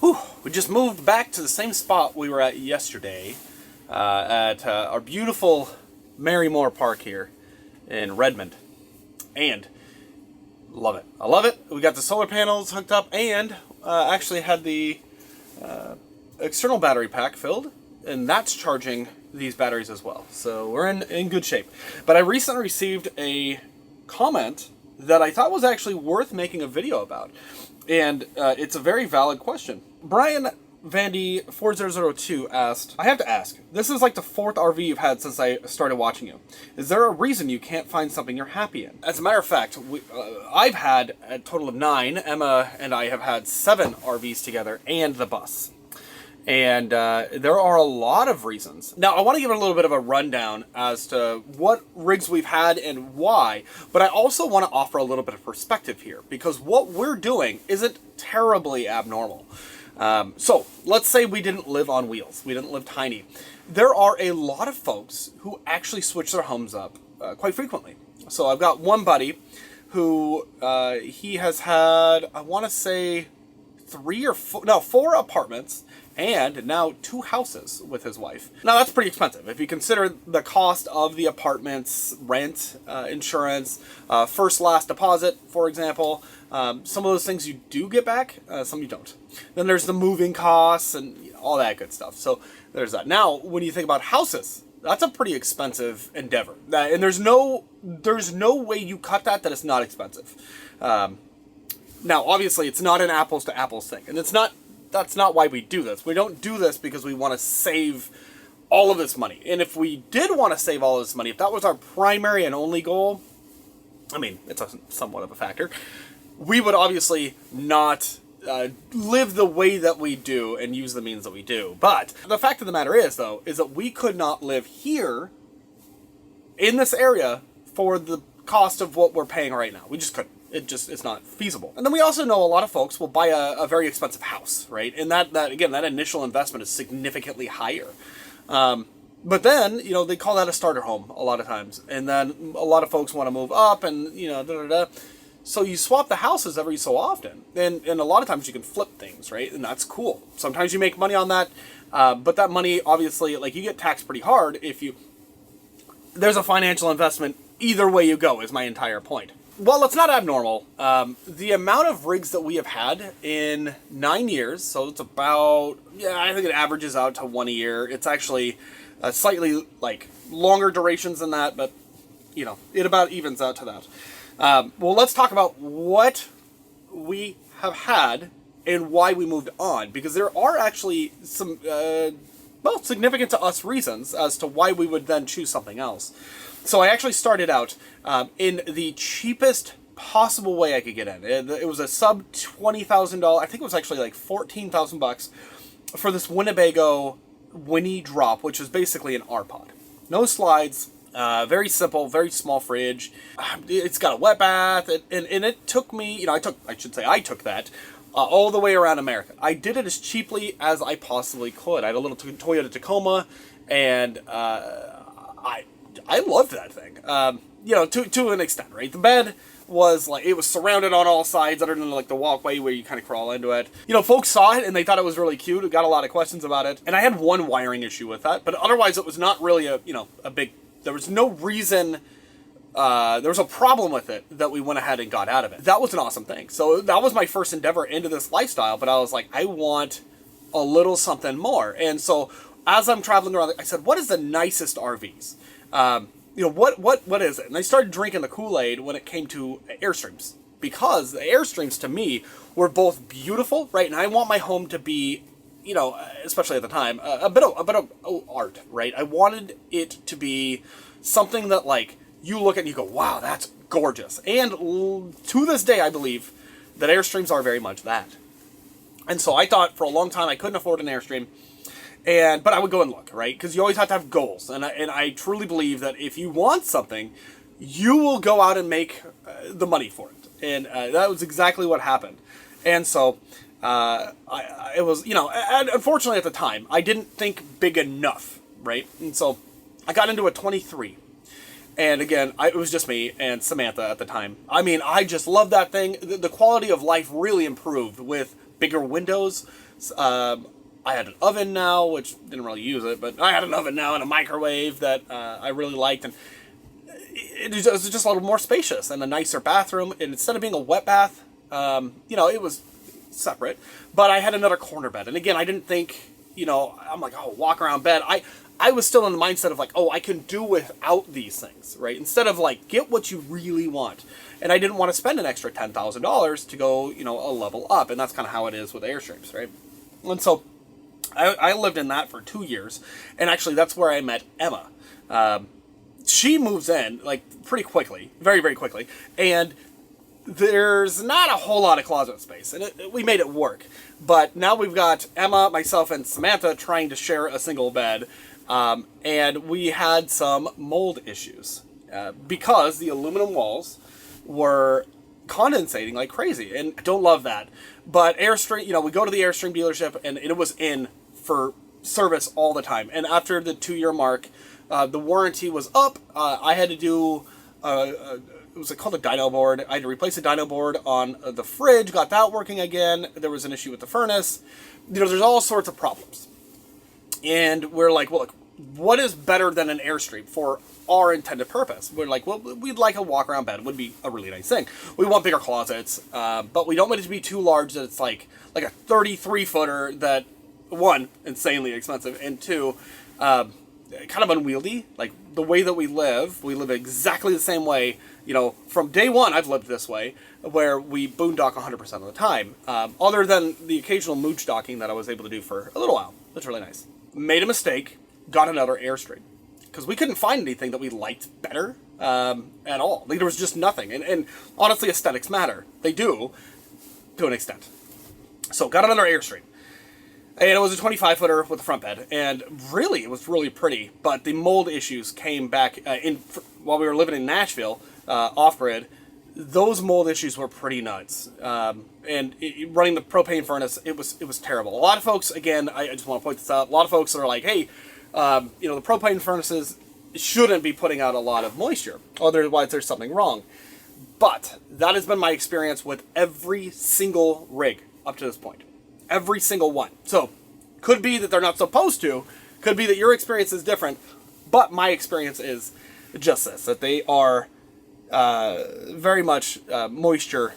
Whew, we just moved back to the same spot we were at yesterday, at our beautiful Marymore Park here in Redmond, and love it. I love it. We got the solar panels hooked up, and actually had the external battery pack filled, and that's charging these batteries as well. So we're in good shape. But I recently received a comment that I thought was actually worth making a video about, and it's a very valid question. Brian Vandy 4002 asked, I have to ask, this is like the 4th RV you've had since I started watching you. Is there a reason you can't find something you're happy in? As a matter of fact, I've had a total of 9. Emma and I have had 7 RVs together and the bus. And there are a lot of reasons. Now, I want to give a little bit of a rundown as to what rigs we've had and why, but I also want to offer a little bit of perspective here, because what we're doing isn't terribly abnormal. So let's say we didn't live on wheels. We didn't live tiny. There are a lot of folks who actually switch their homes up quite frequently. So I've got one buddy who he has had, I want to say 4 apartments and now 2 houses with his wife. Now that's pretty expensive if you consider the cost of the apartments, rent, insurance, first last deposit, for example. Some of those things you do get back, some you don't. Then there's the moving costs and all that good stuff. So there's that. Now, when you think about houses, that's a pretty expensive endeavor. And there's no way you cut that it's not expensive. Now, obviously, it's not an apples to apples thing, and that's not why we do this. We don't do this because we want to save all of this money. And if we did want to save all of this money, if that was our primary and only goal, I mean, it's somewhat of a factor, we would obviously not live the way that we do and use the means that we do. But the fact of the matter is, though, is that we could not live here in this area for the cost of what we're paying right now. We just couldn't. It's not feasible. And then we also know a lot of folks will buy a very expensive house, right? And that again, that initial investment is significantly higher. But then, they call that a starter home a lot of times. And then a lot of folks want to move up and, So you swap the houses every so often. And a lot of times you can flip things, right? And that's cool. Sometimes you make money on that. But that money, obviously, you get taxed pretty hard if there's a financial investment either way you go, is my entire point. Well, it's not abnormal. The amount of rigs that we have had in 9 years, so it's about, I think it averages out to 1 a year. It's actually slightly longer durations than that, but it about evens out to that. Well, let's talk about what we have had and why we moved on, because there are actually some, significant to us reasons as to why we would then choose something else. So I actually started out in the cheapest possible way I could get in. It was a sub $20,000. I think it was actually like $14,000 for this Winnebago Winnie Drop, which is basically an R-Pod. No slides, very simple, very small fridge. It's got a wet bath, and it took me, I took that all the way around America. I did it as cheaply as I possibly could. I had a little Toyota Tacoma, and I loved that thing, to an extent, right? The bed was it was surrounded on all sides other than the walkway where you kind of crawl into it. Folks saw it and they thought it was really cute. It got a lot of questions about it. And I had one wiring issue with that, but otherwise it was not really a big, there was no reason, there was a problem with it that we went ahead and got out of it. That was an awesome thing. So that was my first endeavor into this lifestyle, but I was like, I want a little something more. And so as I'm traveling around, I said, what is the nicest RVs? What is it? And I started drinking the Kool-Aid when it came to Airstreams, because the Airstreams to me were both beautiful, right? And I want my home to be, especially at the time, a bit of art, right? I wanted it to be something that you look at and you go, wow, that's gorgeous. And to this day, I believe that Airstreams are very much that. And so I thought for a long time I couldn't afford an Airstream. But I would go and look, right? Because you always have to have goals. And I truly believe that if you want something, you will go out and make the money for it. And that was exactly what happened. And so it was, and unfortunately at the time, I didn't think big enough, right? And so I got into a 23. And again, it was just me and Samantha at the time. I mean, I just loved that thing. The quality of life really improved with bigger windows. I had an oven now, which didn't really use it, but I had an oven now and a microwave that I really liked, and it was just a little more spacious and a nicer bathroom. And instead of being a wet bath, it was separate, but I had another corner bed. And again, I didn't think, I'm like, oh, walk around bed. I was still in the mindset of like, oh, I can do without these things, right? Instead of like, get what you really want. And I didn't want to spend an extra $10,000 to go, a level up. And that's kind of how it is with Airstreams, right? And so I lived in that for 2 years. And actually, that's where I met Emma. She moves in like pretty quickly, very, very quickly. And there's not a whole lot of closet space, and we made it work. But now we've got Emma, myself, and Samantha trying to share a single bed, and we had some mold issues because the aluminum walls were condensating like crazy, and I don't love that. But Airstream, we go to the Airstream dealership, and it was in for service all the time. And after the 2-year mark, the warranty was up. I had to do it was called a dyno board. I had to replace the dyno board on the fridge, got that working again. There was an issue with the furnace. There's all sorts of problems. And we're like, well, look, what is better than an Airstream for our intended purpose? We're like, well, we'd like a walk-around bed. It would be a really nice thing. We want bigger closets, but we don't want it to be too large that it's like a 33-footer that, one, insanely expensive, and two, kind of unwieldy. Like, the way that we live exactly the same way. From day one, I've lived this way, where we boondock 100% of the time. Other than the occasional mooch docking that I was able to do for a little while. That's really nice. Made a mistake, got another Airstream. Because we couldn't find anything that we liked better at all. Like, there was just nothing. And honestly, aesthetics matter. They do, to an extent. So, got another Airstream. And it was a 25-footer with a front bed, and really, it was really pretty. But the mold issues came back while we were living in Nashville, off-grid. Those mold issues were pretty nuts. And running the propane furnace, it was terrible. A lot of folks, again, I just want to point this out, a lot of folks are like, hey, the propane furnaces shouldn't be putting out a lot of moisture. Otherwise, there's something wrong. But that has been my experience with every single rig up to this point. Every single one. So, could be that they're not supposed to. Could be that your experience is different. But my experience is just this. That they are very much moisture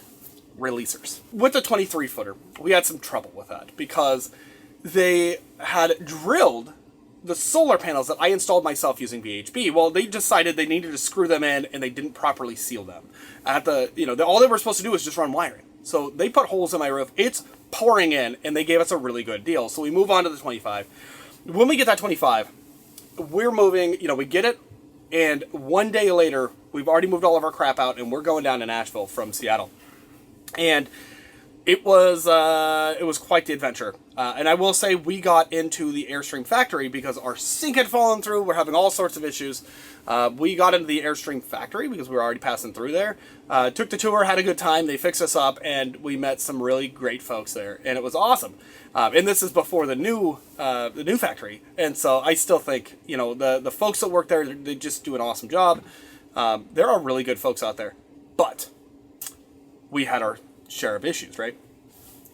releasers. With the 23-footer, we had some trouble with that. Because they had drilled the solar panels that I installed myself using VHB. Well, they decided they needed to screw them in, and they didn't properly seal them. All they were supposed to do was just run wiring. So they put holes in my roof. It's pouring in, and they gave us a really good deal. So we move on to the 25. When we get that 25, we're moving, we get it, and one day later, we've already moved all of our crap out, and we're going down to Nashville from Seattle. And it was quite the adventure. And I will say we got into the Airstream factory because our sink had fallen through. We're having all sorts of issues. We got into the Airstream factory because we were already passing through there. Took the tour, had a good time. They fixed us up, and we met some really great folks there, and it was awesome. And this is before the new factory, and so I still think the folks that work there, they just do an awesome job. There are really good folks out there, but we had our share of issues, right?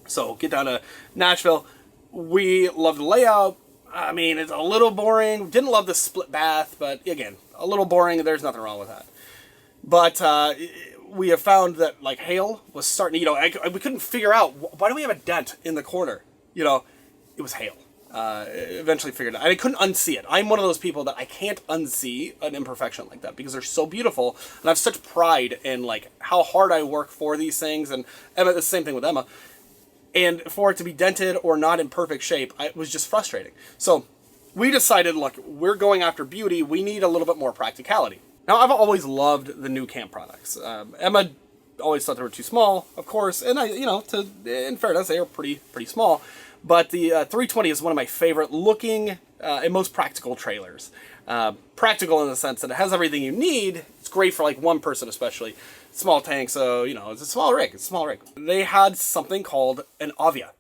So get down to Nashville. We love the layout. I mean, it's a little boring. Didn't love the split bath, but again, a little boring. There's nothing wrong with that. But we have found that like hail was starting. We couldn't figure out why do we have a dent in the corner. It was hail. Eventually figured it out. I couldn't unsee it. I'm one of those people that I can't unsee an imperfection like that because they're so beautiful, and I have such pride in like how hard I work for these things. And Emma, the same thing with Emma. And for it to be dented or not in perfect shape, it was just frustrating. So we decided, look, we're going after beauty. We need a little bit more practicality. Now, I've always loved the nuCamp products. Emma always thought they were too small, of course. And in fairness, they are pretty small. But the 320 is one of my favorite looking and most practical trailers. Practical in the sense that it has everything you need. It's great for like one person especially. Small tank, so, it's a small rig. They had something called an Avia.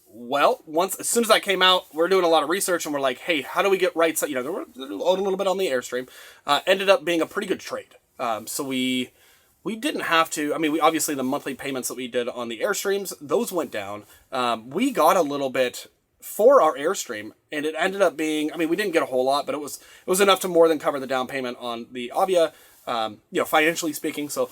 Well, as soon as that came out, we're doing a lot of research, and we're like, hey, how do we get right? So, they were a little bit on the Airstream. Ended up being a pretty good trade. So we we didn't have to, I mean, we obviously the monthly payments that we did on the Airstreams, those went down. We got a little bit for our Airstream, and it ended up being, I mean, we didn't get a whole lot, but it was enough to more than cover the down payment on the Avia, financially speaking. So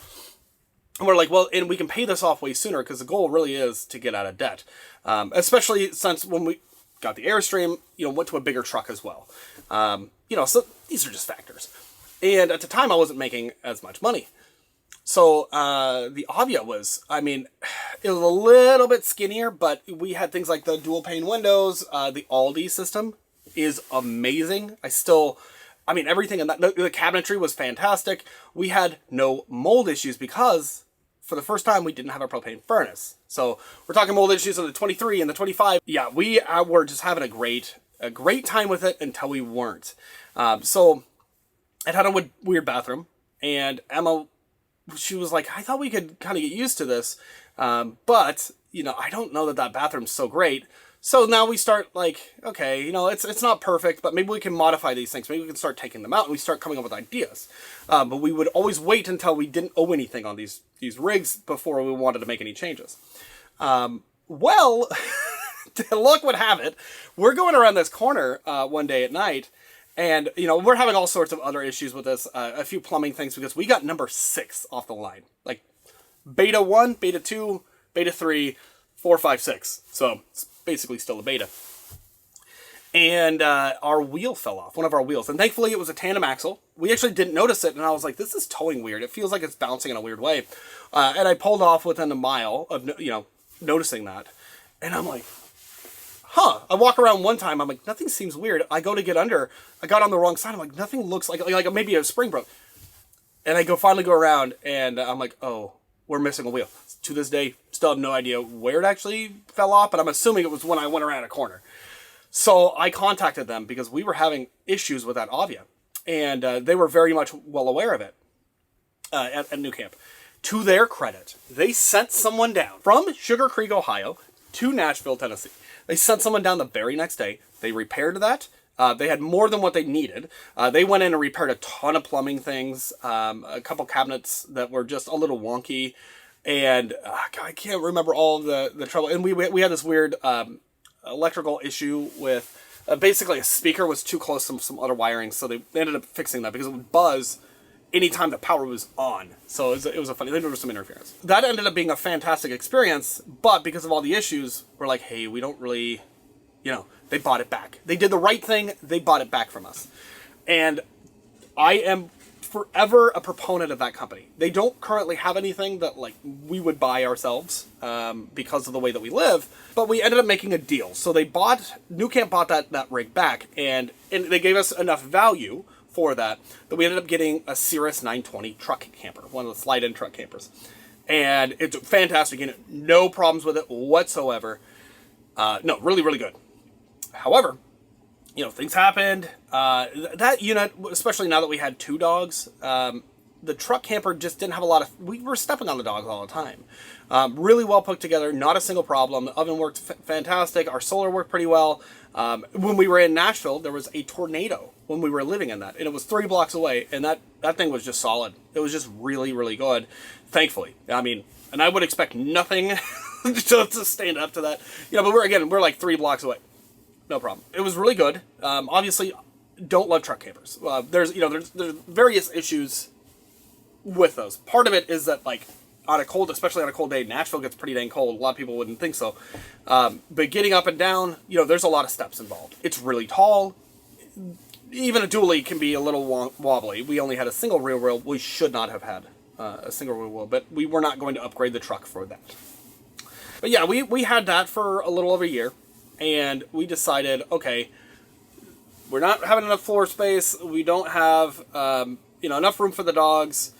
we're like, well, and we can pay this off way sooner, because the goal really is to get out of debt. Especially since when we got the Airstream, went to a bigger truck as well. So these are just factors. And at the time, I wasn't making as much money. So the Avia was, I mean, it was a little bit skinnier, but we had things like the dual pane windows. The Aldi system is amazing. Everything in that, the cabinetry was fantastic. We had no mold issues because for the first time we didn't have a propane furnace. So we're talking mold issues on the 23 and the 25. Yeah, we were just having a great time with it until we weren't. So it had a weird bathroom, and Emma, she was like, I thought we could kind of get used to this. But I don't know that bathroom's so great. So now we start like, okay, it's not perfect, but maybe we can modify these things. Maybe we can start taking them out, and we start coming up with ideas. But we would always wait until we didn't owe anything on these rigs before we wanted to make any changes. Well, luck would have it, we're going around this corner one day at night, and we're having all sorts of other issues with this, a few plumbing things, because we got number 6 off the line, like beta 1, beta 2, beta 3, 4, 5, 6. So it's basically still a beta. And our wheel fell off, one of our wheels. And thankfully it was a tandem axle. We actually didn't notice it, and I was like, this is towing weird. It feels like it's bouncing in a weird way. And I pulled off within a mile of, noticing that. And I'm like, I walk around one time, I'm like, nothing seems weird. I go to get under, I got on the wrong side. I'm like, nothing looks like maybe a spring broke. And I finally go around, and I'm like, oh, we're missing a wheel. To this day, still have no idea where it actually fell off, but I'm assuming it was when I went around a corner. So I contacted them because we were having issues with that Avia, and they were very much well aware of it at nuCamp. To their credit, they sent someone down from Sugar Creek, Ohio, to Nashville, Tennessee. They sent someone down the very next day. They repaired that. They had more than what they needed. They went in and repaired a ton of plumbing things, a couple cabinets that were just a little wonky, and I can't remember all of the trouble. And we had this weird electrical issue with basically a speaker was too close to some other wiring, so they ended up fixing that because it would buzz anytime the power was on. So it was a funny, there was some interference. That ended up being a fantastic experience, but because of all the issues, we're like, hey, we don't really, they bought it back. They did the right thing, they bought it back from us. And I am forever a proponent of that company. They don't currently have anything that we would buy ourselves because of the way that we live, but we ended up making a deal. So nuCamp bought that rig back, and they gave us enough value for that we ended up getting a Cirrus 920 truck camper, one of the slide-in truck campers. And it's fantastic, no problems with it whatsoever. No, really, really good. However, things happened. That unit, especially now that we had 2 dogs, the truck camper just didn't have a lot of, we were stepping on the dogs all the time. Really well put together, not a single problem. The oven worked fantastic. Our solar worked pretty well. When we were in Nashville, there was a tornado when we were living in that, and it was 3 blocks away, and that thing was just solid. It was just really, really good, thankfully. And I would expect nothing to stand up to that. But we're like 3 blocks away. No problem. It was really good. Obviously, don't love truck campers. There's various issues with those. Part of it is that especially on a cold day, Nashville gets pretty dang cold. A lot of people wouldn't think so. But getting up and down, there's a lot of steps involved. It's really tall. Even a dually can be a little wobbly. We only had a single rear wheel. We should not have had a single rear wheel, but we were not going to upgrade the truck for that. But yeah, we had that for a little over a year, and we decided, okay, we're not having enough floor space. We don't have enough room for the dogs.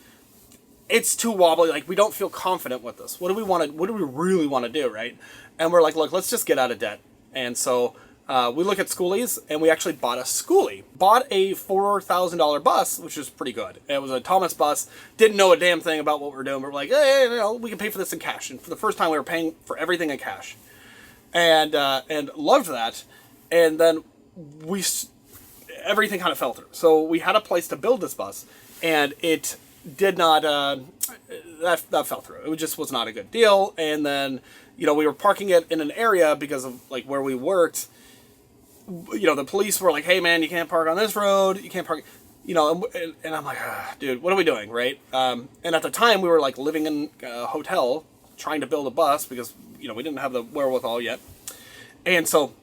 It's too wobbly. We don't feel confident with this. What do we really want to do, right? And we're like, look, let's just get out of debt. And so we look at schoolies, and we actually bought a schoolie. Bought a $4,000 bus, which was pretty good. It was a Thomas bus. Didn't know a damn thing about what we're doing. But we're like, hey, we can pay for this in cash. And for the first time, we were paying for everything in cash. And loved that. And then everything kind of fell through. So we had a place to build this bus, and it did not, that fell through. It just was not a good deal. And then, you know, we were parking it in an area because of like where we worked. You know, the police were like, hey man, you can't park on this road. You can't park, you know, and I'm like, dude, what are we doing? Right. And at the time we were like living in a hotel trying to build a bus because, you know, we didn't have the wherewithal yet. And so,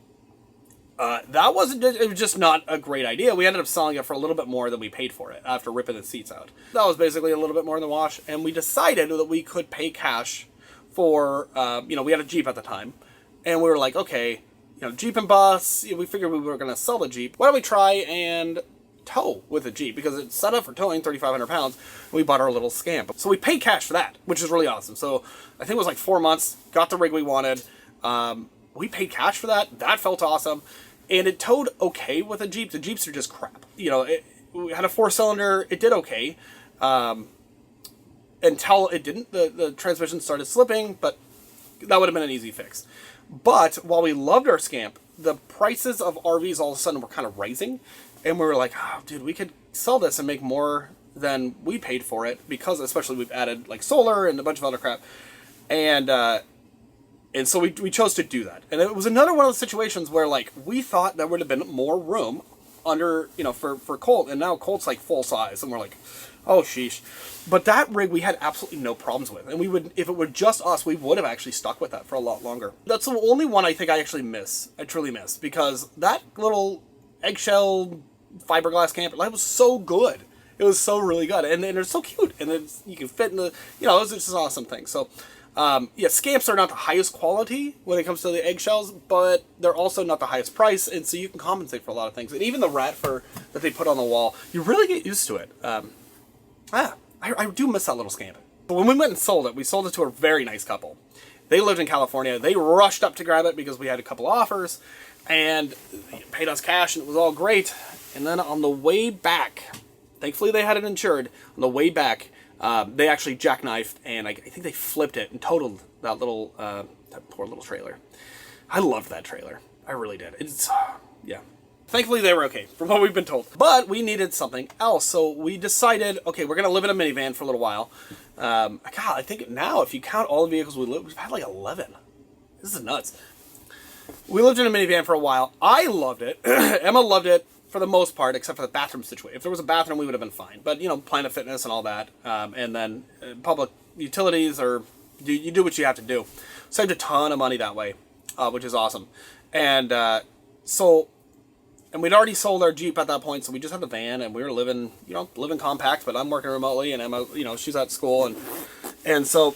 it was just not a great idea. We ended up selling it for a little bit more than we paid for it after ripping the seats out. That was basically a little bit more in the wash, and we decided that we could pay cash for, you know, we had a Jeep at the time, and we were like, okay, you know, Jeep and bus, you know, we figured we were going to sell the Jeep. Why don't we try and tow with a Jeep, because it's set up for towing 3,500 pounds, and we bought our little Scamp. So we paid cash for that, which is really awesome. So I think it was like 4 months, got the rig we wanted, we paid cash for that. That felt awesome. And it towed okay with a Jeep. The Jeeps are just crap. You know, we had a 4-cylinder. It did okay. Until it didn't. The transmission started slipping, but that would have been an easy fix. But while we loved our Scamp, the prices of RVs all of a sudden were kind of rising. And we were like, oh, dude, we could sell this and make more than we paid for it. Because especially we've added like solar and a bunch of other crap. And so we chose to do that. And it was another one of those situations where, like, we thought there would have been more room under, you know, for Colt. And now Colt's, like, full size. And we're like, oh, sheesh. But that rig we had absolutely no problems with. And we would, if it were just us, we would have actually stuck with that for a lot longer. That's the only one I think I actually miss. I truly miss. Because that little eggshell fiberglass camper, that was so good. It was so really good. And it's so cute. And you can fit in the, you know, it's just an awesome thing. So, yeah, Scamps are not the highest quality when it comes to the eggshells, but they're also not the highest price, and so you can compensate for a lot of things. And even the rat fur that they put on the wall, you really get used to it. I do miss that little Scamp. But when we went and sold it, we sold it to a very nice couple. They lived in California. They rushed up to grab it because we had a couple offers, and paid us cash, and it was all great. And then on the way back, thankfully they had it insured, on the way back, they actually jackknifed, and I think they flipped it and totaled that little, that poor little trailer. I loved that trailer. I really did. It's, yeah. Thankfully, they were okay, from what we've been told. But we needed something else, so we decided, okay, we're going to live in a minivan for a little while. God, I think now, if you count all the vehicles we've had like 11. This is nuts. We lived in a minivan for a while. I loved it. Emma loved it. For the most part, except for the bathroom situation. If there was a bathroom, we would have been fine. But, you know, Planet Fitness and all that. And then public utilities, or you do what you have to do. Saved a ton of money that way, which is awesome. And and we'd already sold our Jeep at that point, so we just had the van, and we were living, you know, living compact, but I'm working remotely, and Emma, you know, she's at school. And so,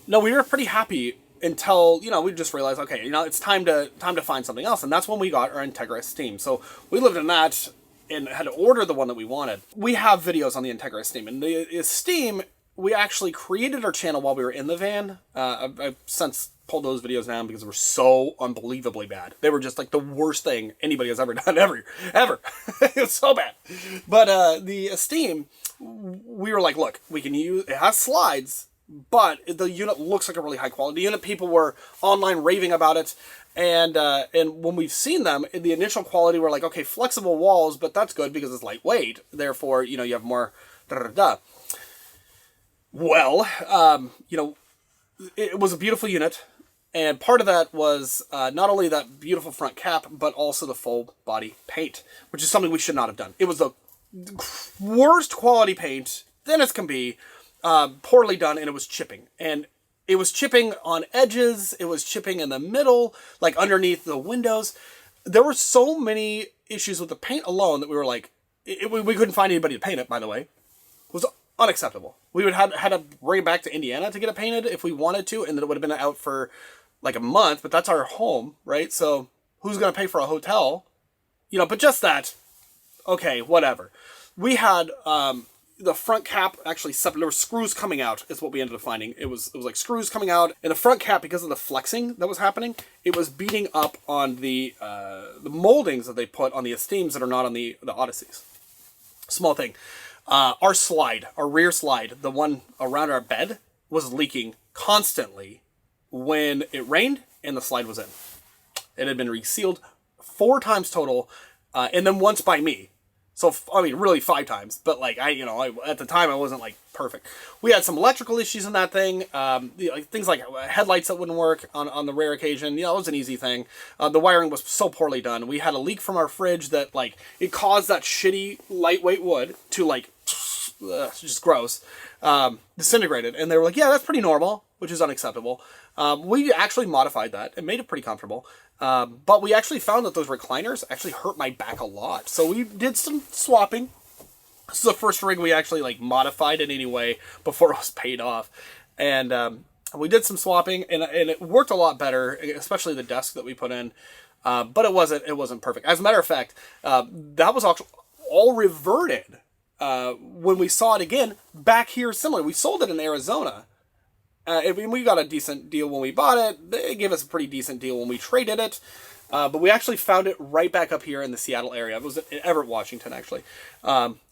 no, we were pretty happy until, you know, we just realized, okay, you know, it's time to find something else. And that's when we got our Integra Esteem. So we lived in that and had to order the one that we wanted. We have videos on the Integra Esteem. And the Esteem, we actually created our channel while we were in the van. I've since pulled those videos down because they were so unbelievably bad. They were just like the worst thing anybody has ever done, ever. It was so bad. But the Esteem, we were like, look, we can use, it has slides, but the unit looks like a really high quality unit. People were online raving about it. And when we've seen them, in the initial quality, we're like, okay, flexible walls, but that's good because it's lightweight. Therefore, you know, you have more da-da-da. Well, you know, it was a beautiful unit. And part of that was not only that beautiful front cap, but also the full body paint, which is something we should not have done. It was the worst quality paint, thin as can be, poorly done, and it was chipping. And it was chipping on edges, it was chipping in the middle, like underneath the windows. There were so many issues with the paint alone that we were like, we couldn't find anybody to paint it, by the way. It was unacceptable. We would have had to bring it back to Indiana to get it painted if we wanted to, and then it would have been out for like a month, but that's our home, right? So who's going to pay for a hotel? You know, but just that, okay, whatever. We had the front cap actually separate. There were screws coming out is what we ended up finding. It was like screws coming out, and the front cap, because of the flexing that was happening, it was beating up on the moldings that they put on the Esteems that are not on the Odysseys. Small thing. Our rear slide, the one around our bed, was leaking constantly when it rained and the slide was in. It had been resealed 4 times total, and then once by me. So, I mean, really 5 times. But, like, at the time, I wasn't, like, perfect. We had some electrical issues in that thing. Things like headlights that wouldn't work on the rare occasion. It was an easy thing. The wiring was so poorly done. We had a leak from our fridge that, like, it caused that shitty lightweight wood to, like, just gross, disintegrated. And they were like, yeah, that's pretty normal, which is unacceptable. We actually modified that and made it pretty comfortable. But we actually found that those recliners actually hurt my back a lot. So we did some swapping. This is the first rig we actually, like, modified in any way before it was paid off. And we did some swapping, and it worked a lot better, especially the desk that we put in. But it wasn't perfect. As a matter of fact, that was all reverted when we saw it again back here similar. We sold it in Arizona. We got a decent deal when we bought it. They gave us a pretty decent deal when we traded it. But we actually found it right back up here in the Seattle area. It was in Everett, Washington, actually,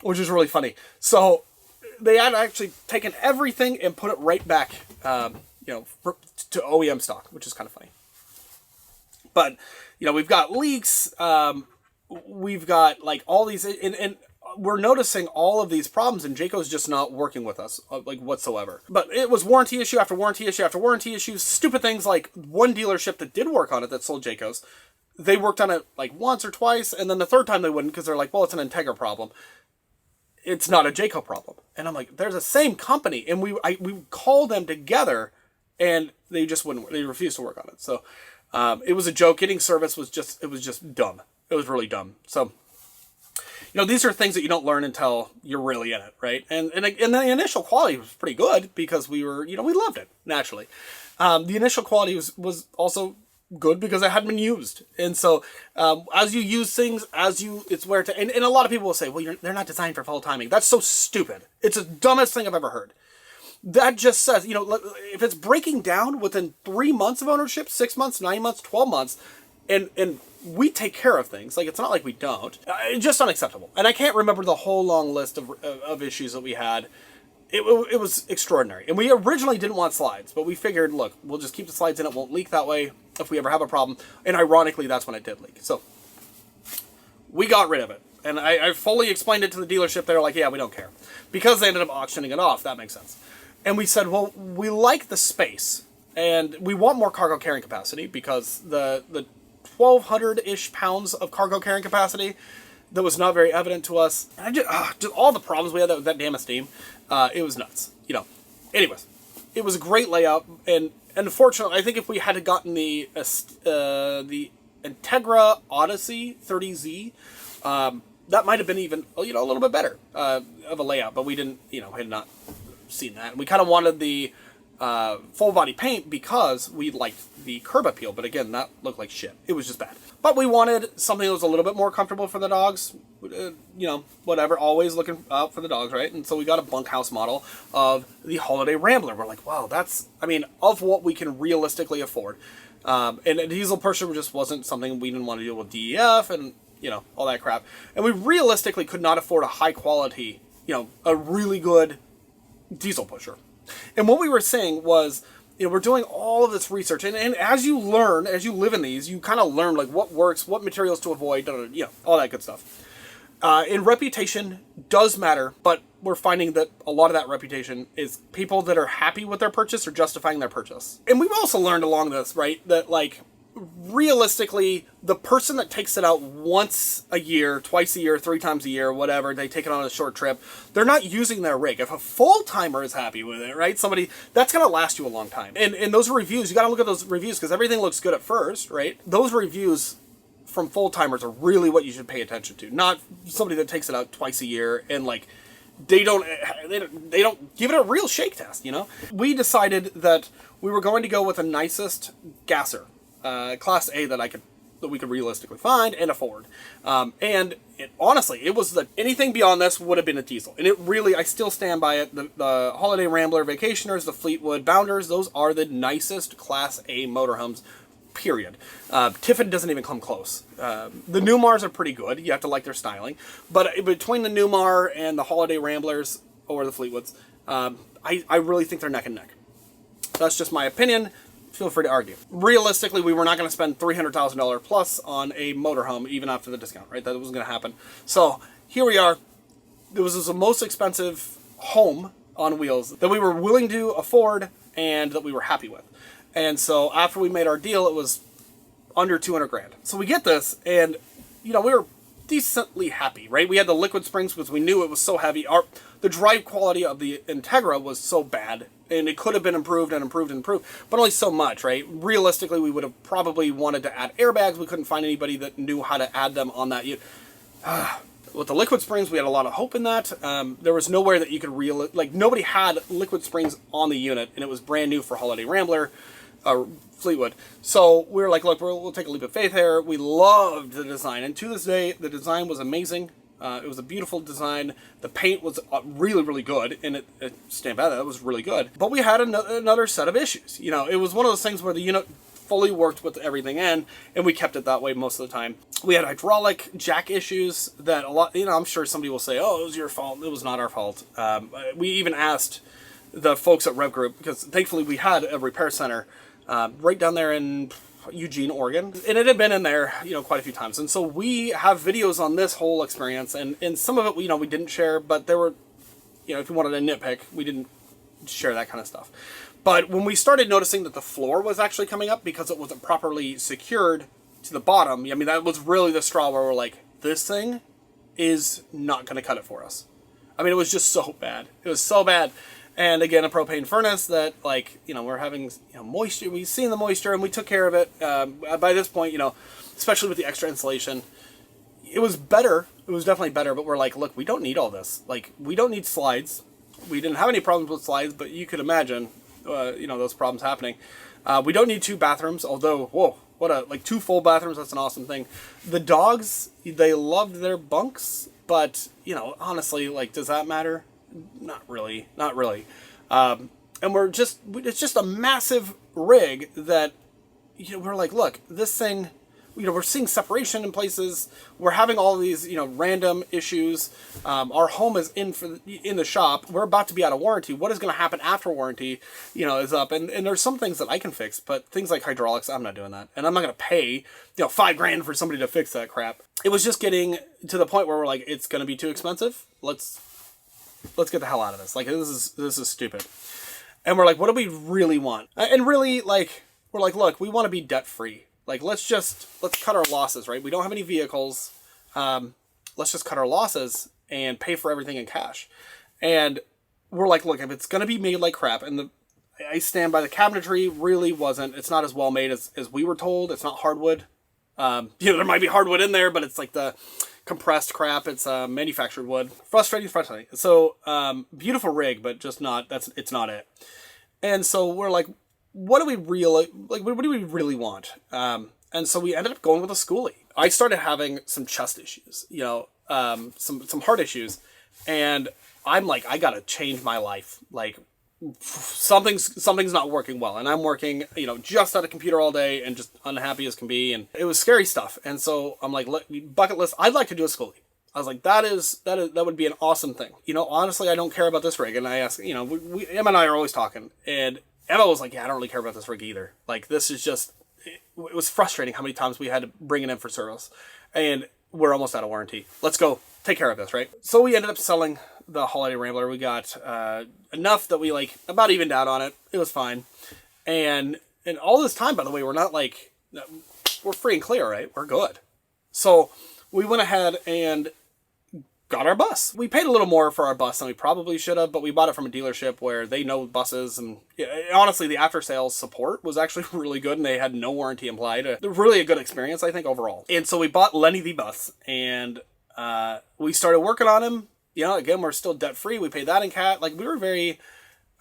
which is really funny. So they had actually taken everything and put it right back, to OEM stock, which is kind of funny. But, we've got leaks. We've got, like, all these... And we're noticing all of these problems, and Jayco's just not working with us, like, whatsoever. But it was warranty issue after warranty issue after warranty issue. Stupid things like one dealership that did work on it that sold Jayco's, they worked on it, like, once or twice, and then the third time they wouldn't because they're like, well, it's an Integra problem. It's not a Jayco problem. And I'm like, there's the same company. And we called them together, and they just wouldn't. They refused to work on it. So it was a joke. Getting service was just dumb. It was really dumb. So... these are things that you don't learn until you're really in it, right? And the initial quality was pretty good because we were, we loved it, naturally. The initial quality was also good because it hadn't been used. And so as you use things, it's where to... And a lot of people will say, well, they're not designed for full timing. That's so stupid. It's the dumbest thing I've ever heard. That just says, if it's breaking down within 3 months of ownership, 6 months, 9 months, 12 months, and we take care of things. Like, it's not like we don't. It's just unacceptable. And I can't remember the whole long list of issues that we had. It was extraordinary. And we originally didn't want slides, but we figured, look, we'll just keep the slides in. It won't leak that way if we ever have a problem. And ironically, that's when it did leak. So we got rid of it. And I fully explained it to the dealership. They were like, yeah, we don't care. Because they ended up auctioning it off. That makes sense. And we said, well, we like the space. And we want more cargo carrying capacity because the 1,200-ish pounds of cargo carrying capacity that was not very evident to us. And just all the problems we had with that damn Esteem, it was nuts. Anyways, it was a great layout, and unfortunately, I think if we had gotten the Integra Odyssey 30Z, that might have been even a little bit better of a layout. But we didn't, had not seen that. And we kind of wanted the full body paint because we liked the curb appeal, but again, that looked like shit. It was just bad. But we wanted something that was a little bit more comfortable for the dogs, whatever, always looking out for the dogs, right? And so we got a bunkhouse model of the Holiday Rambler. We're like, wow, that's, of what we can realistically afford. And a diesel pusher just wasn't something we didn't want to deal with DEF and, all that crap. And we realistically could not afford a high quality, a really good diesel pusher. And what we were saying was, we're doing all of this research, and as you learn, as you live in these, you kind of learn, like, what works, what materials to avoid, all that good stuff. And reputation does matter, but we're finding that a lot of that reputation is people that are happy with their purchase or justifying their purchase. And we've also learned along this, right, that, like, realistically, the person that takes it out once a year, twice a year, 3 times a year, whatever, they take it on a short trip, they're not using their rig. If a full-timer is happy with it, right, that's going to last you a long time. And those reviews, you got to look at those reviews because everything looks good at first, right? Those reviews from full-timers are really what you should pay attention to, not somebody that takes it out twice a year and, like, they don't give it a real shake test, We decided that we were going to go with the nicest gasser. Class A that we could realistically find and afford. And honestly, it was anything beyond this would have been a diesel. And it really, I still stand by it. The Holiday Rambler Vacationers, the Fleetwood Bounders, those are the nicest Class A motorhomes, period. Tiffin doesn't even come close. The Newmars are pretty good. You have to like their styling. But between the Newmar and the Holiday Ramblers or the Fleetwoods, I really think they're neck and neck. That's just my opinion. Feel free to argue. Realistically, we were not going to spend $300,000 plus on a motorhome even after the discount, right? That wasn't going to happen. So here we are. This was the most expensive home on wheels that we were willing to afford and that we were happy with. And so after we made our deal, it was under 200 grand. So we get this, and we were decently happy, right? We had the liquid springs because we knew it was so heavy. The drive quality of the Integra was so bad, and it could have been improved and improved and improved, but only so much, right? Realistically, we would have probably wanted to add airbags. We couldn't find anybody that knew how to add them on that. With the liquid springs, we had a lot of hope in that. There was nowhere that you could nobody had liquid springs on the unit, and it was brand new for Holiday Rambler, Fleetwood. So we were like, look, we'll take a leap of faith here. We loved the design, and to this day, the design was amazing. It was a beautiful design. The paint was really, really good, and it stand by that, it was really good. But we had another set of issues. It was one of those things where the unit fully worked with everything in, and we kept it that way most of the time. We had hydraulic jack issues that a lot, I'm sure somebody will say, oh, it was your fault. It was not our fault. We even asked the folks at Rev Group, because thankfully we had a repair center right down there in Eugene, Oregon, and it had been in there, quite a few times. And so we have videos on this whole experience, and some of it, we didn't share, but there were, if you wanted to nitpick, we didn't share that kind of stuff. But when we started noticing that the floor was actually coming up because it wasn't properly secured to the bottom, that was really the straw where we're like, this thing is not going to cut it for us. It was just so bad. It was so bad. And again, a propane furnace that, we're having, moisture. We've seen the moisture, and we took care of it. By this point, especially with the extra insulation, it was better. It was definitely better, but we're like, look, we don't need all this. We don't need slides. We didn't have any problems with slides, but you could imagine, those problems happening. We don't need 2 bathrooms, although, whoa, what 2 full bathrooms, that's an awesome thing. The dogs, they loved their bunks, but, honestly, does that matter? Not really. And it's just a massive rig that, we're like, look, this thing, we're seeing separation in places. We're having all these, random issues. Our home is in the shop. We're about to be out of warranty. What is going to happen after warranty, is up. And there's some things that I can fix, but things like hydraulics, I'm not doing that. And I'm not going to pay, $5 grand for somebody to fix that crap. It was just getting to the point where we're like, it's going to be too expensive. Let's get the hell out of this. This is stupid. And we're like, what do we really want? And really, we're like, look, we want to be debt free. Let's cut our losses, right? We don't have any vehicles. Let's just cut our losses and pay for everything in cash. And we're like, look, if it's going to be made like crap, and I stand by the cabinetry really wasn't, it's not as well made as we were told. It's not hardwood. There might be hardwood in there, but it's the compressed crap. It's manufactured wood. Frustrating. So beautiful rig, but just not. It's not it. And so we're like, what do we really want? And so we ended up going with a schoolie. I started having some chest issues, some heart issues, and I'm like, I gotta change my life. Something's not working well, and I'm working, just at a computer all day and just unhappy as can be, and it was scary stuff. And so I'm like, bucket list, I'd like to do a schoolie. I was like, that would be an awesome thing. Honestly, I don't care about this rig. And I asked, Emma and I are always talking, and Emma was like, yeah, I don't really care about this rig either. This is just, it was frustrating how many times we had to bring it in for service, and we're almost out of warranty. Let's go take care of this, right? So we ended up selling the Holiday Rambler. We got enough that we about evened out on it. It was fine. And all this time, by the way, we're not we're free and clear, right? We're good. So we went ahead and got our bus. We paid a little more for our bus than we probably should have, but we bought it from a dealership where they know buses, and honestly, the after sales support was actually really good, and they had no warranty implied. Really a good experience, I think, overall. And so we bought Lenny the bus, and we started working on him. Again, we're still debt free. We paid that in cash. We were we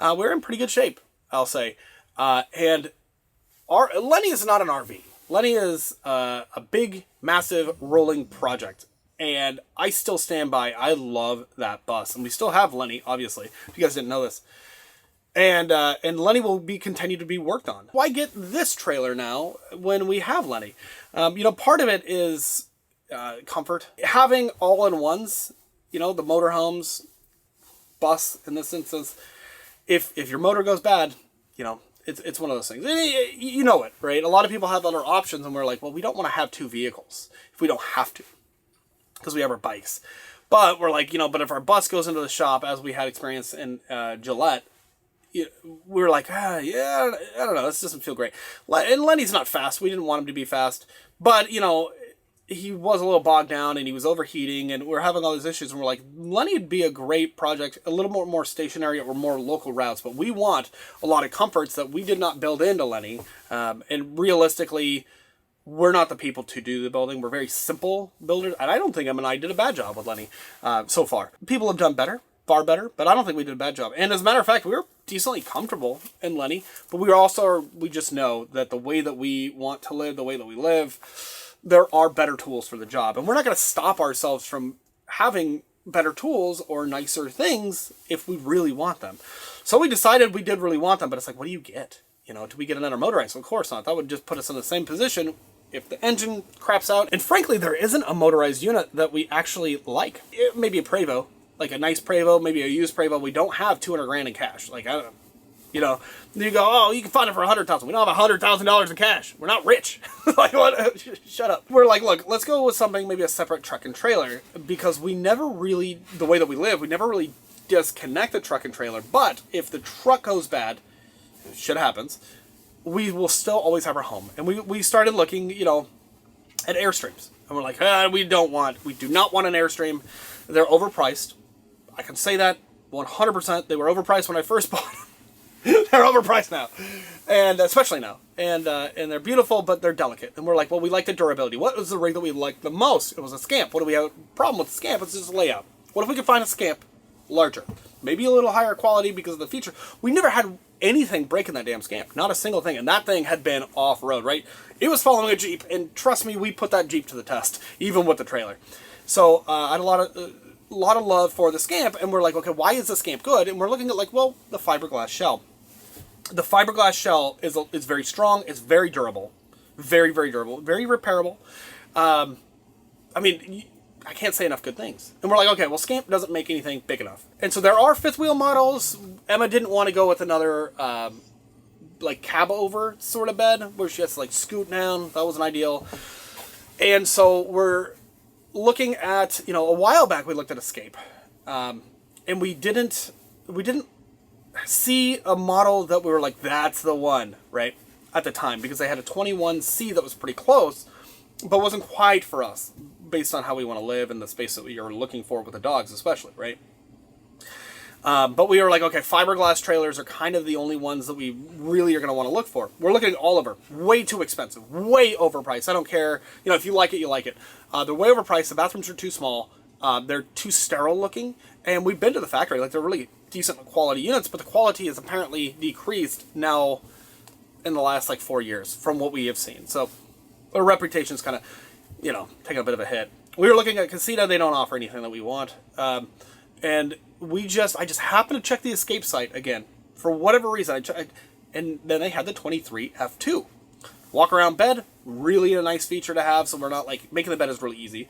were in pretty good shape, I'll say. And Lenny is not an RV. Lenny is a big, massive rolling project. And I still stand by, I love that bus. And we still have Lenny, obviously, if you guys didn't know this. And Lenny will continue to be worked on. Why get this trailer now when we have Lenny? Part of it is comfort. Having all-in-ones, the motorhomes, bus in this instance, if your motor goes bad, it's one of those things. You know it, right? A lot of people have other options, and we're like, well, we don't want to have 2 vehicles if we don't have to, because we have our bikes. But we're like, but if our bus goes into the shop, as we had experience in Gillette, we were like, yeah, I don't know, this doesn't feel great. And Lenny's not fast. We didn't want him to be fast. But, he was a little bogged down and he was overheating and we're having all these issues. And we're like, Lenny would be a great project, a little more stationary or more local routes. But we want a lot of comforts that we did not build into Lenny. And realistically, we're not the people to do the building. We're very simple builders. And I don't think I did a bad job with Lenny so far. People have done better. Far better, but I don't think we did a bad job. And as a matter of fact, we were decently comfortable in Lenny, but we just know that the way that we want to live, the way that we live, there are better tools for the job. And we're not going to stop ourselves from having better tools or nicer things if we really want them. So we decided we did really want them, but it's like, what do you get? Do we get another motorized? Of course not. That would just put us in the same position if the engine craps out. And frankly, there isn't a motorized unit that we actually like. Maybe a Prevost. Like a nice Prevost, maybe a used Prevost. We don't have 200 grand in cash. Like, I don't know. You go, oh, you can find it for $100,000. We don't have $100,000 in cash. We're not rich. Like, what? Shut up. We're like, look, let's go with something, maybe a separate truck and trailer, because we never really, the way that we live, we never really disconnect the truck and trailer. But if the truck goes bad, shit happens, we will still always have our home. And we started looking, at Airstreams. And we're like, we do not want an Airstream. They're overpriced. I can say that 100%. They were overpriced when I first bought them. They're overpriced now, and especially now. And they're beautiful, but they're delicate. And we're like, well, we like the durability. What was the rig that we liked the most? It was a Scamp. What do we have a problem with the Scamp? It's just layout. What if we could find a Scamp larger? Maybe a little higher quality because of the feature. We never had anything breaking that damn Scamp. Not a single thing. And that thing had been off-road, right? It was following a Jeep, and trust me, we put that Jeep to the test, even with the trailer. So I had a lot of love for the Scamp, and we're like, okay, why is the Scamp good? And we're looking at the fiberglass shell. The fiberglass shell is very strong. It's very durable, very, very durable, very repairable. I can't say enough good things. And we're like, okay, well, Scamp doesn't make anything big enough. And so there are fifth wheel models. Emma didn't want to go with another cab over sort of bed where she has to scoot down. That wasn't ideal. And so we're looking at, a while back we looked at Escape, and we didn't see a model that we were like, that's the one, right, at the time, because they had a 21C that was pretty close, but wasn't quite for us, based on how we want to live and the space that we are looking for with the dogs especially, right? But we were like, okay, fiberglass trailers are kind of the only ones that we really are going to want to look for. We're looking at Oliver. Way too expensive. Way overpriced. I don't care. If you like it, you like it. They're way overpriced. The bathrooms are too small. They're too sterile looking. And we've been to the factory. They're really decent quality units, but the quality has apparently decreased now in the last 4 years from what we have seen. So our reputation's kind of, taking a bit of a hit. We were looking at Casita. They don't offer anything that we want. And I just happened to check the Escape site again. For whatever reason, and then they had the 23 F2. Walk around bed, really a nice feature to have, so we're not making the bed is really easy.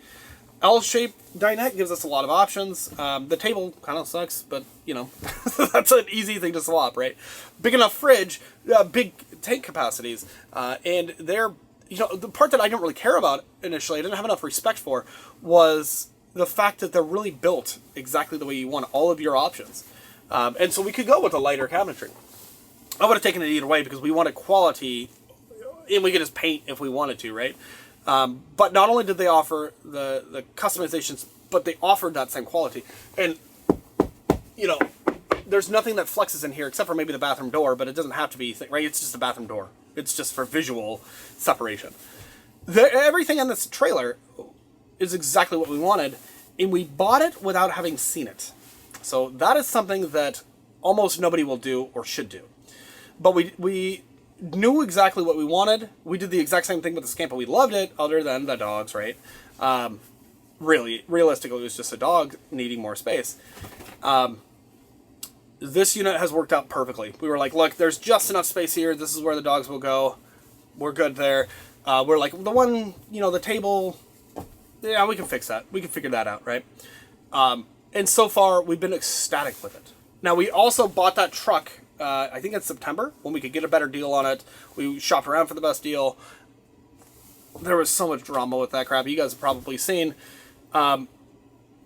L-shaped dinette gives us a lot of options. The table kind of sucks, but that's an easy thing to swap, right? Big enough fridge, big tank capacities, and they're, the part that I didn't really care about initially, I didn't have enough respect for, was the fact that they're really built exactly the way you want all of your options. And so we could go with a lighter cabinetry. I would have taken it either way because we wanted quality, and we could just paint if we wanted to, right? But not only did they offer the customizations, but they offered that same quality. And, there's nothing that flexes in here except for maybe the bathroom door, but it doesn't have to be, right? It's just a bathroom door. It's just for visual separation. Everything in this trailer is exactly what we wanted, and we bought it without having seen it. So that is something that almost nobody will do or should do. But we knew exactly what we wanted. We did the exact same thing with the Scamp, but we loved it, other than the dogs, right? Realistically, it was just a dog needing more space. This unit has worked out perfectly. We were like, look, there's just enough space here. This is where the dogs will go. We're good there. We're like, the one, the table, yeah, we can fix that. We can figure that out, right? And so far, we've been ecstatic with it. Now, we also bought that truck, I think in September, when we could get a better deal on it. We shopped around for the best deal. There was so much drama with that crap. You guys have probably seen.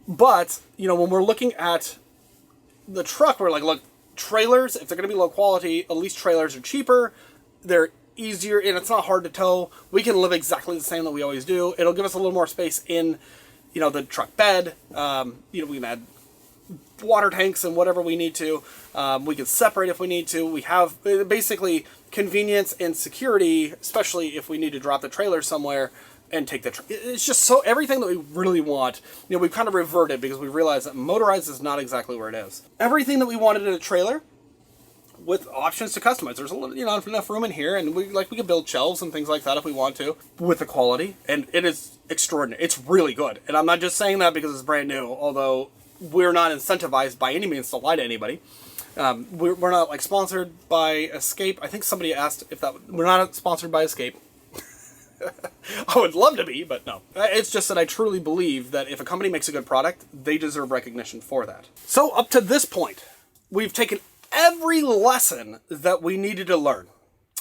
But, you know, when we're looking at the truck, we're like, look, trailers, if they're going to be low quality, at least trailers are cheaper. They're easier, and it's not hard to tow. We can live exactly the same that we always do. It'll give us a little more space in, you know, the truck bed. You know, we can add water tanks and whatever we need to. We can separate if we need to. We have basically convenience and security, especially if we need to drop the trailer somewhere and take the it's just so everything that we really want. You know, we've kind of reverted because we realized that motorized is not exactly where it is. Everything that we wanted in a trailer with options to customize. There's a little, you know, enough room in here, and we could build shelves and things like that if we want to with the quality, and it is extraordinary. It's really good, and I'm not just saying that because it's brand new, although we're not incentivized by any means to lie to anybody. We're not like sponsored by Escape. I think somebody asked if that we're not sponsored by Escape. I would love to be, but no. It's just that I truly believe that if a company makes a good product, they deserve recognition for that. So up to this point, we've taken every lesson that we needed to learn,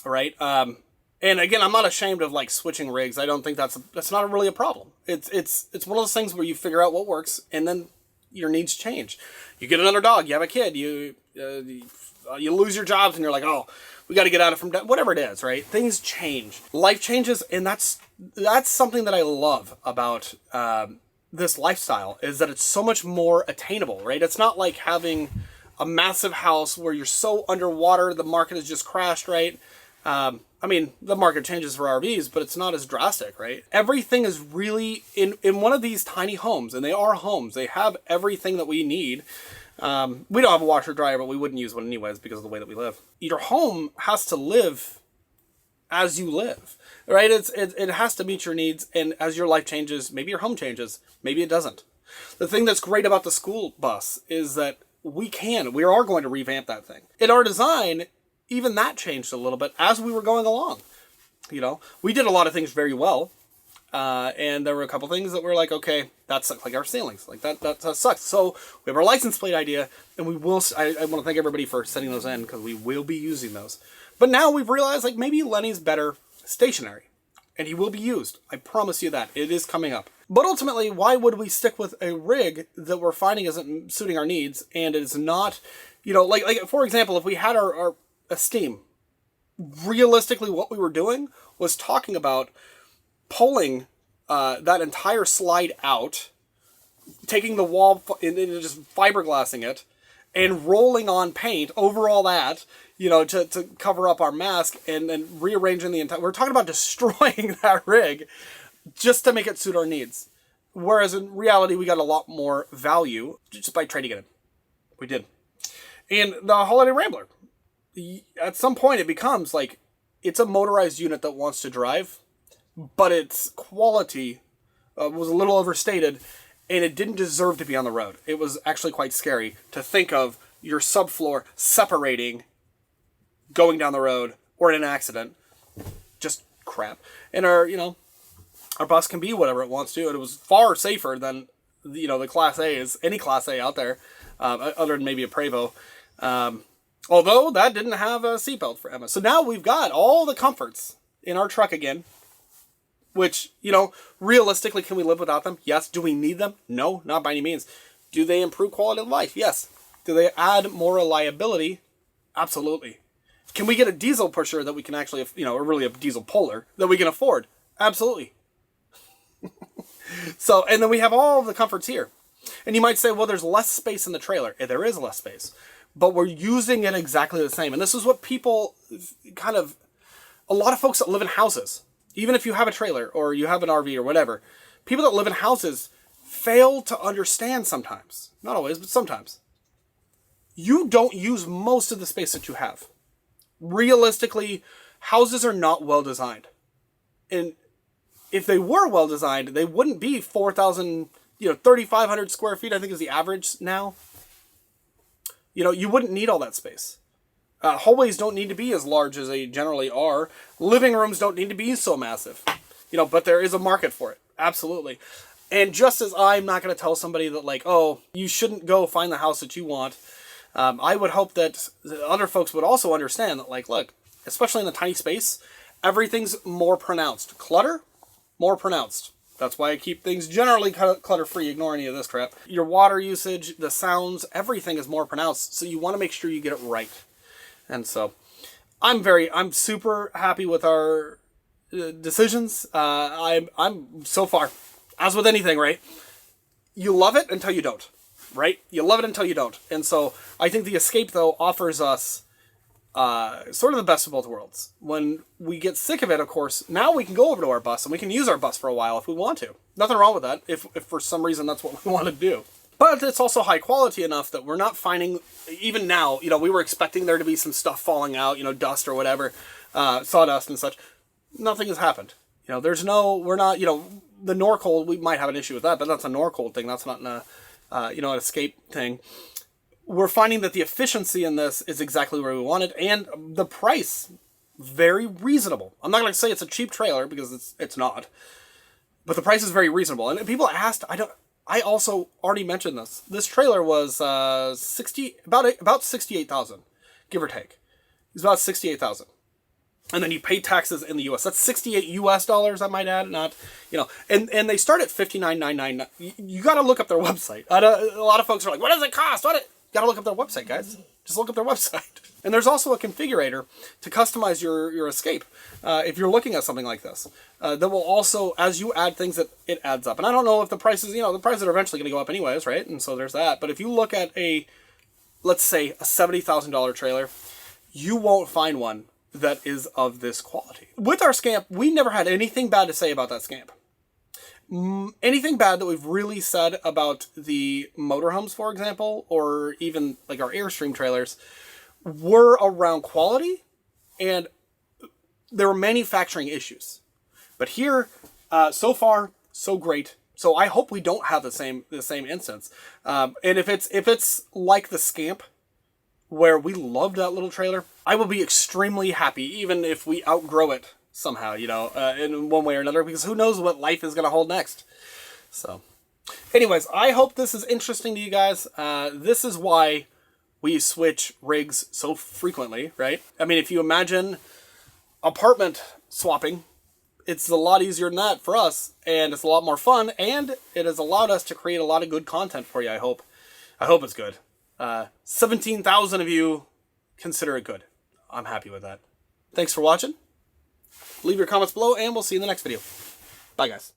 right? And again, I'm not ashamed of like switching rigs. I don't think that's not really a problem. It's one of those things where you figure out what works, and then your needs change. You get another dog, you have a kid, you lose your jobs, and you're like, oh, we got to get out of from whatever it is, right? Things change, life changes, and that's something that I love about this lifestyle, is that it's so much more attainable, right? It's not like having a massive house where you're so underwater, the market has just crashed, right? I mean, the market changes for RVs, but it's not as drastic, right? Everything is really in one of these tiny homes, and they are homes. They have everything that we need. We don't have a washer dryer, but we wouldn't use one anyways because of the way that we live. Your home has to live as you live, right? It has to meet your needs, and as your life changes, maybe your home changes, maybe it doesn't. The thing that's great about the school bus is that we are going to revamp that thing. In our design, even that changed a little bit as we were going along. You know, we did a lot of things very well. And there were a couple things that were like, okay, that sucks, like our ceilings, like that sucks. So we have our license plate idea, and we will, I want to thank everybody for sending those in, because we will be using those. But now we've realized, like, maybe Lenny's better stationary, and he will be used. I promise you that. It is coming up. But ultimately, why would we stick with a rig that we're finding isn't suiting our needs, and is not, you know, like for example, if we had our Esteem, realistically what we were doing was talking about pulling that entire slide out, taking the wall and just fiberglassing it, and rolling on paint over all that, you know, to cover up our mask, and then rearranging the entire... We're talking about destroying that rig just to make it suit our needs. Whereas in reality, we got a lot more value just by trading it in. We did. And the Holiday Rambler, at some point it becomes like, it's a motorized unit that wants to drive, but its quality was a little overstated, and it didn't deserve to be on the road. It was actually quite scary to think of your subfloor separating, going down the road, or in an accident. Just crap. And our bus can be whatever it wants to, and it was far safer than, you know, the Class A's, any Class A out there, other than maybe a Prevost. Although that didn't have a seatbelt for Emma. So now we've got all the comforts in our truck again, which, you know, realistically, can we live without them? Yes. Do we need them? No, not by any means. Do they improve quality of life? Yes. Do they add more reliability? Absolutely. Can we get a diesel pusher that we can actually, you know, or really a diesel puller that we can afford? Absolutely. So, and then we have all the comforts here. And you might say, well, there's less space in the trailer. There is less space, but we're using it exactly the same. And this is what people kind of, a lot of folks that live in houses, even if you have a trailer or you have an RV or whatever, people that live in houses fail to understand sometimes. Not always, but sometimes. You don't use most of the space that you have. Realistically, houses are not well designed. And if they were well designed, they wouldn't be 4,000, 3,500 square feet, I think is the average now. You know, you wouldn't need all that space. Hallways don't need to be as large as they generally are. Living rooms don't need to be so massive. But there is a market for it. Absolutely. And just as I'm not going to tell somebody that, like, oh, you shouldn't go find the house that you want, I would hope that other folks would also understand that, like, look, especially in the tiny space, everything's more pronounced. Clutter, more pronounced. That's why I keep things generally clutter-free. Ignore any of this crap. Your water usage, the sounds, everything is more pronounced. So you want to make sure you get it right. And so I'm super happy with our decisions. I'm so far, as with anything, right? You love it until you don't, right? You love it until you don't. And so I think the Escape, though, offers us sort of the best of both worlds. When we get sick of it, of course, now we can go over to our bus and we can use our bus for a while if we want to. Nothing wrong with that, if for some reason that's what we want to do. But it's also high quality enough that we're not finding, even now, we were expecting there to be some stuff falling out, dust or whatever, sawdust and such. Nothing has happened. We're not, the Norcold, we might have an issue with that, but that's a Norcold thing. That's not an Escape thing. We're finding that the efficiency in this is exactly where we wanted, and the price, very reasonable. I'm not going to say it's a cheap trailer, because it's not. But the price is very reasonable. And people asked, I also already mentioned this. This trailer was about $68,000, give or take. It's about $68,000. And then you pay taxes in the U.S. That's $68 US, I might add, not, and they start at $59,999. You got to look up their website. A lot of folks are like, what does it cost? You got to look up their website, guys. Just look up their website. And there's also a configurator to customize your Escape. If you're looking at something like this, that will also, as you add things, it adds up. And I don't know if the prices, the prices are eventually going to go up anyways, right? And so there's that. But if you look at let's say a $70,000 trailer, you won't find one that is of this quality. With our Scamp, we never had anything bad to say about that Scamp. Anything bad that we've really said about the motorhomes, for example, or even like our Airstream trailers, were around quality, and there were manufacturing issues. But here, so far, so great. So I hope we don't have the same instance. And if it's like the Scamp, where we loved that little trailer, I will be extremely happy, even if we outgrow it somehow, in one way or another, because who knows what life is going to hold next. So, anyways, I hope this is interesting to you guys. This is why we switch rigs so frequently, right? I mean, if you imagine apartment swapping, it's a lot easier than that for us, and it's a lot more fun, and it has allowed us to create a lot of good content for you, I hope. I hope it's good. 17,000 of you consider it good. I'm happy with that. Thanks for watching. Leave your comments below, and we'll see you in the next video. Bye, guys.